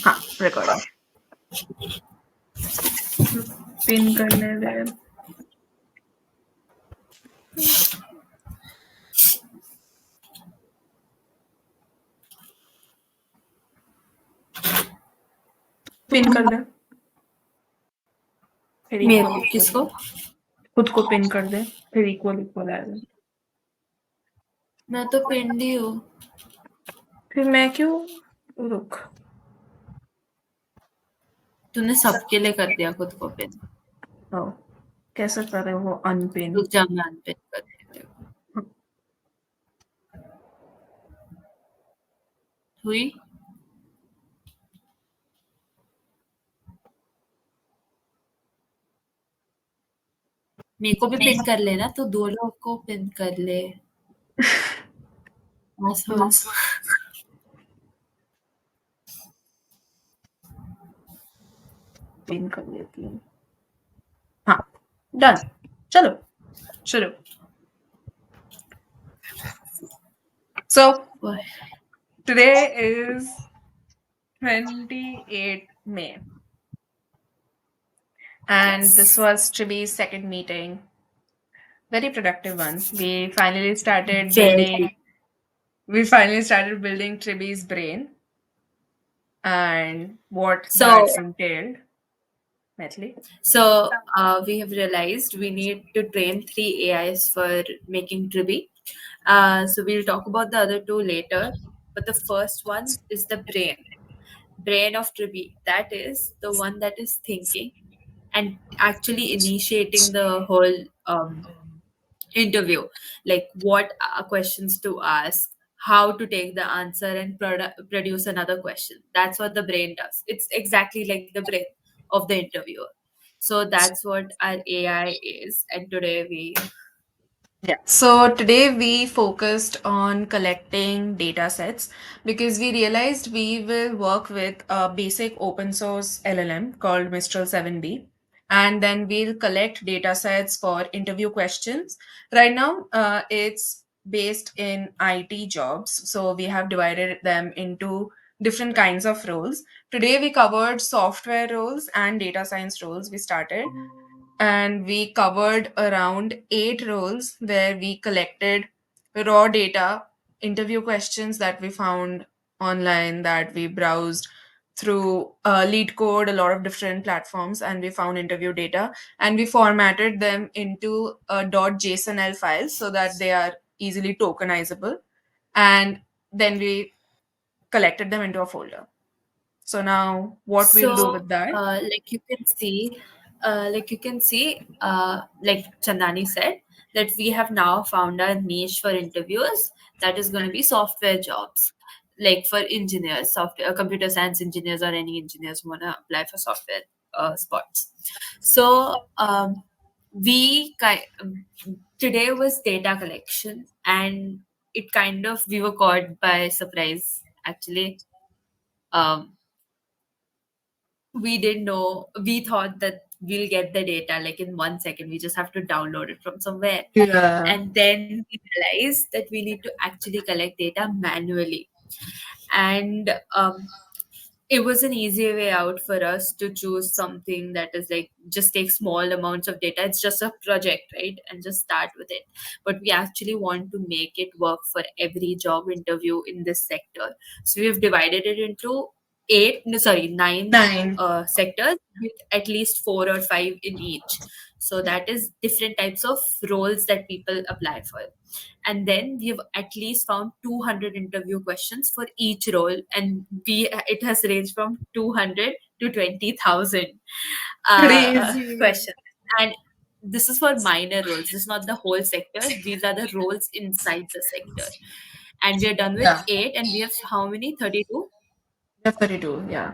हाँ recording pin करने दे pin कर दे फिर इक्वल इक्वल किसको? खुद को पिन कर दे फिर इक्वल इक्वल आएगा मैं तो पिंड ही हूँ। फिर मैं क्यों रुक तूने सबके लिए कर दिया खुद को पिन। ओ कैसे करे वो अनपिन रुक जा, मैं अनपिन कर देती हूँ। हुई? मेरे को भी पिन कर लेना, तो दो लोग को पिन कर ले। ऐसा पिन कर लेती हूँ हाँ डन चलो शुरू so today is 28th May and this was Tribbi's second meeting. Very productive one. very. We finally started building Tribbi's brain and what that So, entailed. Metli. we have realized we need to train 3 AIs for making tribbi. So we'll talk about the other two later. But the first one is the brain of tribbi. That is the one that is thinking and actually initiating the whole interview, like what questions to ask, how to take the answer and produce another question. That's what the brain does. It's exactly like the brain of the interviewer. So that's what our AI is, and today we. Yeah. So today we focused on collecting data sets because we realized we will work with a basic open source LLM called Mistral 7B. And then we'll collect data sets for interview questions. Right now, it's based in IT jobs. So we have divided them into different kinds of roles. Today we covered software roles and data science roles. We started and we covered around 8 roles where we collected raw data, interview questions that we found online, that we browsed through lead code, a lot of different platforms, and we found interview data and we formatted them into a .jsonl files so that they are easily tokenizable, and then we collected them into a folder. So now what we'll do So, with that. like Chandani said, that we have now found a niche for interviewers that is going to be software jobs, like for engineers, software, computer science engineers, or any engineers who want to apply for software spots. So, today was data collection, and it kind of we were caught by surprise actually. Um, we didn't know. We thought that we'll get the data like in 1 second. We just have to download it from somewhere. Yeah. And then we realized that we need to actually collect data manually. And it was an easy way out for us to choose something that is like just take small amounts of data. It's just a project, right? And just start with it. But we actually want to make it work for every job interview in this sector. So we have divided it into nine Nine. sectors with at least 4 or 5 in each. So that is different types of roles that people apply for. And then we have at least found 200 interview questions for each role, and we it has ranged from 200 to 20,000 Crazy. questions. And this is for minor roles. This is not the whole sector. These are the roles inside the sector. And we are done with Yeah. 8, and we have how many? 32? We have 32, yeah,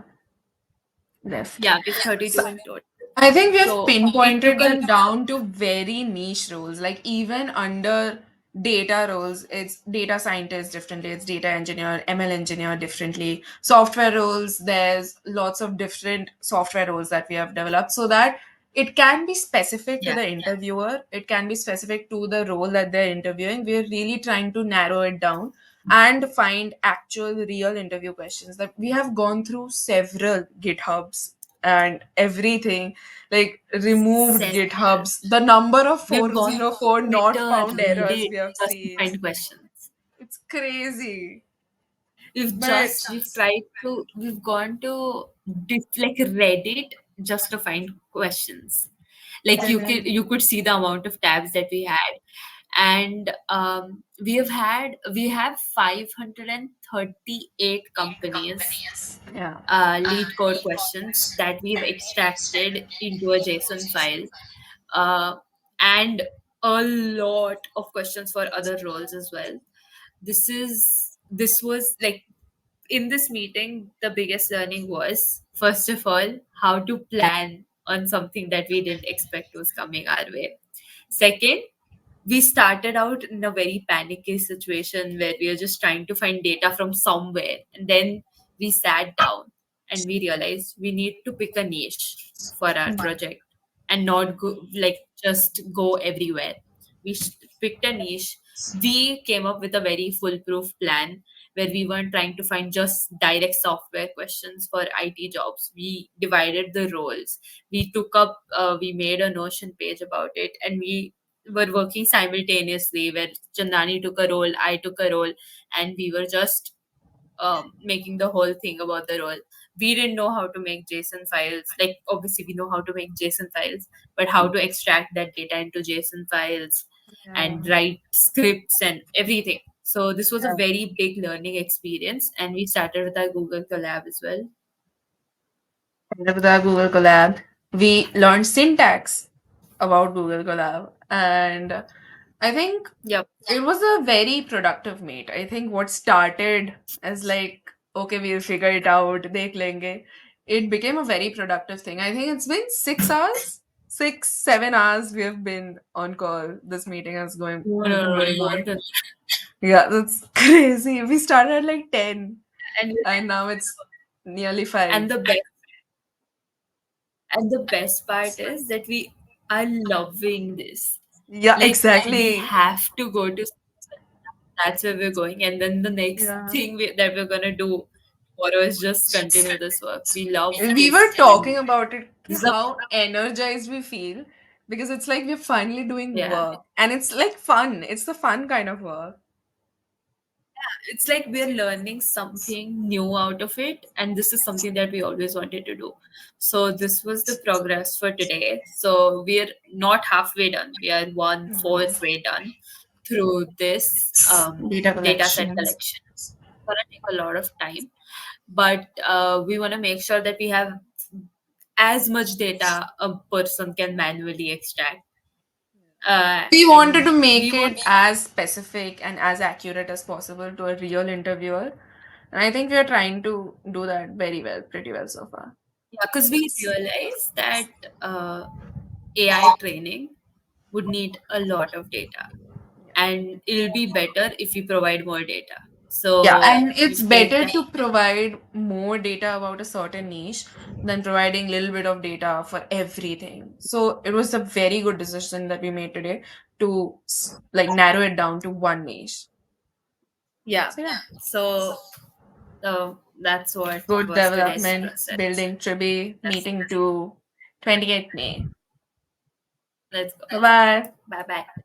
left. Yeah, we have So 32 in total. I think we have So it took pinpointed a them down to very niche roles. Like even under data roles, it's data scientist differently, it's data engineer, ML engineer differently. Software roles, there's lots of different software roles that we have developed so that it can be specific to yeah. the interviewer, it can be specific to the role that they're interviewing. We're really trying to narrow it down and find actual real interview questions. That we have gone through several GitHubs and everything, like removed Several. GitHubs, the number of We've gone to 404 not Twitter, found errors Reddit we have just to seen. find questions. It's crazy. We've But just we've tried to we've gone to like Reddit just to find questions. Like you could see the amount of tabs that we had, and we have 538 companies yeah. lead code questions that we've extracted into a JSON file, uh, and a lot of questions for other roles as well. This was like, in this meeting, the biggest learning was, first of all, how to plan on something that we didn't expect was coming our way. Second, we started out in a very panicky situation where we are just trying to find data from somewhere. And then we sat down and we realized we need to pick a niche for our project and not go like just go everywhere. Picked a niche. We came up with a very foolproof plan where we weren't trying to find just direct software questions for IT jobs. We divided the roles. We made a Notion page about it, and we were working simultaneously, where Chandani took a role, I took a role, and we were just making the whole thing about the role. We didn't know how to make JSON files. Like, obviously, we know how to make JSON files, but how to extract that data into JSON files Yeah. and write scripts and everything. So, this was a Yeah. very big learning experience, and we started with our Google Collab as well. With our Google Colab, we learned syntax about Google Colab, and I think Yep. it was a very productive meet. I think what started as like, okay, we'll figure it out, dekh lenge, it became a very productive thing. I think it's been 6 hours, 6, 7 hours we have been on call. This meeting No, has no, been no, going more on. than. Yeah, that's crazy. We started at like 10 And and now it's nearly and 5. the best part is that we are loving this. Yeah, Like, we exactly. have to go to that's where we're going, and then the next Yeah. thing that we're gonna do tomorrow is just continue this work. We love We this. were talking about it, This is a how energized we feel because it's like we're finally doing yeah. work and it's like fun. It's the fun kind of work. It's like we're learning something new out of it, and this is something that we always wanted to do. So this was the progress for today. So we're not halfway done. We are one Mm. fourth way done through this Data data set collections. collection. It's gonna take a lot of time, but we want to make sure that we have as much data a person can manually extract. We wanted And to make we want, it as specific and as accurate as possible to a real interviewer. And I think we are trying to do that very well, pretty well so far. yeah, because we realize that AI training would need a lot of data, and it'll be better if we provide more data. Yeah, So and it's we've take better that. to provide more data about a certain niche than providing little bit of data for everything. So it was a very good decision that we made today to like narrow it down to one niche. Yeah. So yeah, So that's what good was today's development, process. building Tribbi, That's meeting to 28th May. Let's go. Bye bye. Bye bye.